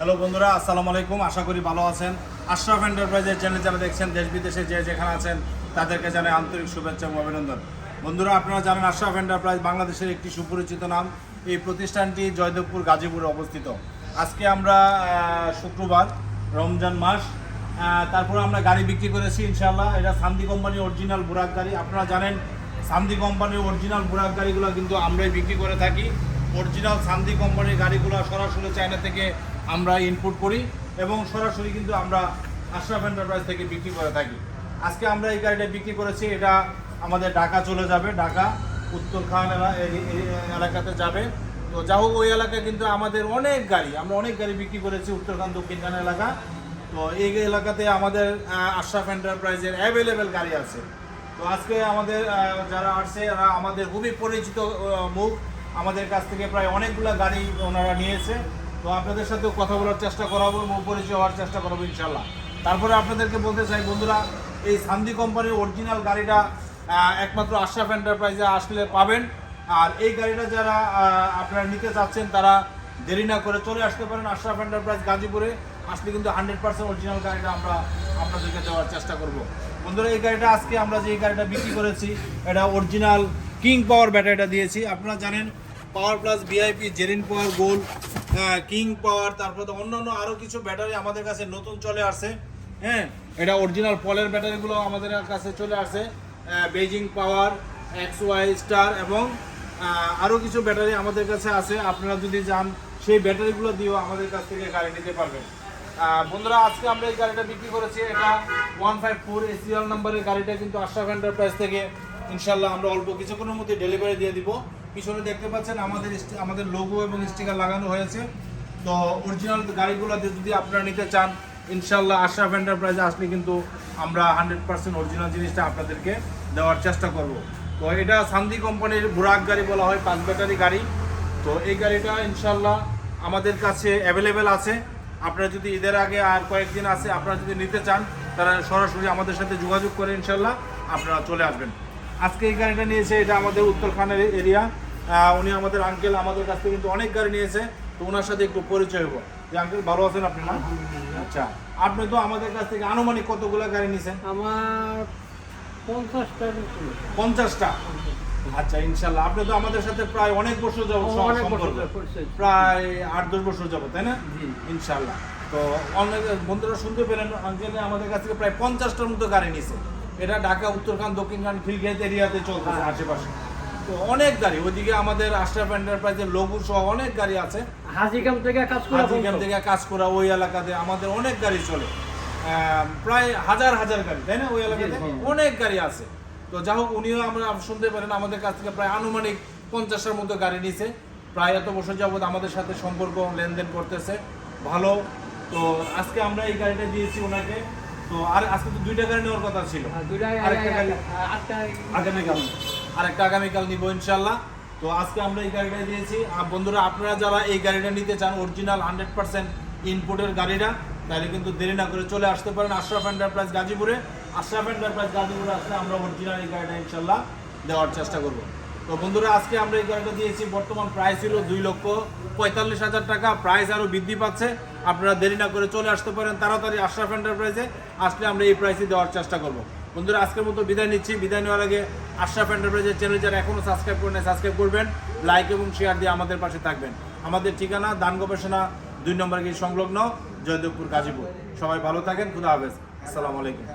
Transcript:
Hello বন্ধুরা, আসসালামু আলাইকুম। আশা করি ভালো আছেন। আশরাফ এন্টারপ্রাইজের চ্যানেল যারা দেখছেন দেশ বিদেশে যে যেখানে আছেন তাদেরকে জানাই আন্তরিক শুভেচ্ছা এবং অভিনন্দন। বন্ধুরা, আপনারা জানেন আশরাফ এন্টারপ্রাইজ বাংলাদেশের একটি সুপরিচিত নাম। এই প্রতিষ্ঠানটি জয়দেবপুর গাজীপুরে অবস্থিত। আজকে আমরা শুক্রবার, রমজান মাস, তারপরে আমরা গাড়ি বিক্রি করেছি ইনশাআল্লাহ। এটা সান্দি কোম্পানির অরিজিনাল বুরাক গাড়ি। আপনারা জানেন সান্দি কোম্পানির অরিজিনাল বুরাক গাড়িগুলো কিন্তু আমরাই বিক্রি করে থাকি। অরিজিনাল সান্দি কোম্পানির গাড়িগুলো সরাসরি চায়না থেকে আমরা ইনপুট করি এবং সরাসরি কিন্তু আমরা আশরাফ এন্টারপ্রাইজ থেকে বিক্রি করে থাকি। আজকে আমরা এই গাড়িটা বিক্রি করেছি। এটা আমাদের ঢাকা চলে যাবে, ঢাকা উত্তরখান এলাকাতে যাবে। তো যা হোক, ওই এলাকায় কিন্তু আমাদের আমরা অনেক গাড়ি বিক্রি করেছি, উত্তরখান দক্ষিণখান এলাকা। তো এই এলাকাতে আমাদের আশরাফ এন্টারপ্রাইজের অ্যাভেলেবেল গাড়ি আছে। তো আজকে আমাদের যারা আসছে এরা আমাদের খুবই পরিচিত মুখ। আমাদের কাছ থেকে প্রায় অনেকগুলো গাড়ি ওনারা নিয়েছে। তো আপনাদের সাথেও কথা বলার চেষ্টা করাবো এবং পরিচয় হওয়ার চেষ্টা করবো ইনশাল্লাহ। তারপরে আপনাদেরকে বলতে চাই বন্ধুরা, এই সান্দি কোম্পানির অরিজিনাল গাড়িটা একমাত্র আশরাফ এন্টারপ্রাইজে আসলে পাবেন। আর এই গাড়িটা যারা আপনারা নিতে চাচ্ছেন তারা দেরি না করে চলে আসতে পারেন আশরাফ এন্টারপ্রাইজ গাজীপুরে। আসলে কিন্তু 100% অরিজিনাল গাড়িটা আমরা আপনাদেরকে দেওয়ার চেষ্টা করব। বন্ধুরা, এই গাড়িটা আজকে আমরা যে গাড়িটা বিক্রি করেছি এটা অরিজিনাল কিং পাওয়ার ব্যাটারিটা দিয়েছি। আপনারা জানেন পাওয়ার প্লাস ভিআইপি, জেরিন পাওয়ার, গোল্ড, কিং পাওয়ার, তারপরে তো অন্যান্য আরও কিছু ব্যাটারি আমাদের কাছে নতুন চলে আসছে। হ্যাঁ, এটা অরিজিনাল পলের ব্যাটারিগুলো আমাদের কাছে চলে আসছে। বেজিং পাওয়ার, XY স্টার এবং আরও কিছু ব্যাটারি আমাদের কাছে আছে। আপনারা যদি যান সেই ব্যাটারিগুলো দিয়েও আমাদের কাছ থেকে গাড়ি নিতে পারবেন। বন্ধুরা, আজকে আমরা এই গাড়িটা বিক্রি করেছি। এটা 154 এসিএল নাম্বারের গাড়িটা কিন্তু আশরাফ এন্টারপ্রাইজ থেকে ইনশাল্লাহ আমরা অল্প কিছুক্ষণের মধ্যে ডেলিভারি দিয়ে দিব। পিছনে দেখতে পাচ্ছেন আমাদের লোগো এবং স্টিকার লাগানো হয়েছে। তো অরিজিনাল গাড়িগুলো যদি আপনারা নিতে চান ইনশাল্লাহ আশরাফ এন্টারপ্রাইজে আসলে কিন্তু আমরা 100% অরিজিনাল জিনিসটা আপনাদেরকে দেওয়ার চেষ্টা করব। তো এটা সান্দি কোম্পানির বুরাক গাড়ি বলা হয়, 5 ব্যাটারি গাড়ি। তো এই গাড়িটা ইনশাল্লাহ আমাদের কাছে অ্যাভেলেবেল আছে। আপনারা যদি ঈদের আগে আর কয়েকদিন আছে, আপনারা যদি নিতে চান তারা সরাসরি আমাদের সাথে যোগাযোগ করে ইনশাল্লাহ আপনারা চলে আসবেন। আজকে এই গাড়িটা নিয়েছে, এটা আমাদের উত্তরখানের এরিয়া। উনি আমাদের আঙ্কেল, আমাদের কাছ থেকে কিন্তু অনেক গাড়ি নিয়েছে। তো ওনার সাথে একটু পরিচয় হবো। যে আঙ্কেল, ভালো আছেন আপনি? না, আচ্ছা, আপনি তো আমাদের কাছ থেকে আনুমানিক কতগুলো গাড়ি নিয়েছেন? আমার 50টা। আচ্ছা, ইনশাল্লাহ আপনি তো আমাদের সাথে প্রায় অনেক বছর যাবত সম্পর্ক, প্রায় 8-10 বছর যাবত, তাই না? ইনশাল্লাহ। তো অনেক বন্ধুরা শুনতে পেলেন, আঙ্কেল আমাদের কাছ থেকে প্রায় 50টার মতো গাড়ি নিয়েছে। এটা ঢাকা উত্তরখান দক্ষিণখান খিলগেট এরিয়াতে চলতেছে, আশেপাশে। তো অনেক গাড়ি ওইদিকে আমাদের আশরাফ এন্টারপ্রাইজের লোগো সহ অনেক গাড়ি আছে। হাজিগ্রাম থেকে কাজ করা ওই এলাকাতে আমাদের অনেক গাড়ি চলে, প্রায় হাজার গাড়ি, তাই না? ওই এলাকাতে অনেক গাড়ি আছে। তো যা হোক, উনিও আমরা শুনতে পারেন আমাদের কাছ থেকে প্রায় আনুমানিক 50টার মতো গাড়ি নিছে। প্রায় এত বছর যাবত আমাদের সাথে সম্পর্ক লেনদেন করতেছে ভালো। তো আজকে আমরা এই গাড়িটা দিয়েছি ওনাকে। তো আর আজকে তো 2টা গাড়ি নেওয়ার কথা ছিল, আরেকটা আগামীকাল নিব ইনশাল্লাহ। তো আজকে আমরা এই গাড়িটা দিয়েছি। আর বন্ধুরা, আপনারা যারা এই গাড়িটা নিতে চান অরিজিনাল 100% ইনপুটের গাড়িটা, তাহলে কিন্তু দেরি না করে চলে আসতে পারেন আশরাফ এন্টারপ্রাইজ গাজীপুরে। আশরাফ এন্টারপ্রাইজ গাজীপুরে আসলে আমরা অরিজিনাল এই গাড়িটা ইনশাল্লাহ দেওয়ার চেষ্টা করব। তো বন্ধুরা, আজকে আমরা এই গাড়িটা দিয়েছি। বর্তমান প্রাইস ছিল 2,45,000 টাকা। প্রাইস আরও বৃদ্ধি পাচ্ছে। আপনারা দেরি না করে চলে আসতে পারেন তাড়াতাড়ি আশরাফ এন্টারপ্রাইজে। আসলে আমরা এই প্রাইসে দেওয়ার চেষ্টা করব। বন্ধুরা, আজকের মতো বিদায় নিচ্ছি। বিদায় নেওয়ার আগে আশরাফ এন্টারপ্রাইজের চ্যানেল যারা এখনও সাবস্ক্রাইব করেন সাবস্ক্রাইব করবেন, লাইক এবং শেয়ার দিয়ে আমাদের পাশে থাকবেন। আমাদের ঠিকানা দান গবেষণা 2 নম্বর গেট সংলগ্ন, জয়দেবপুর, গাজীপুর। সবাই ভালো থাকেন। খুদা হাফেজ। আসসালামু আলাইকুম।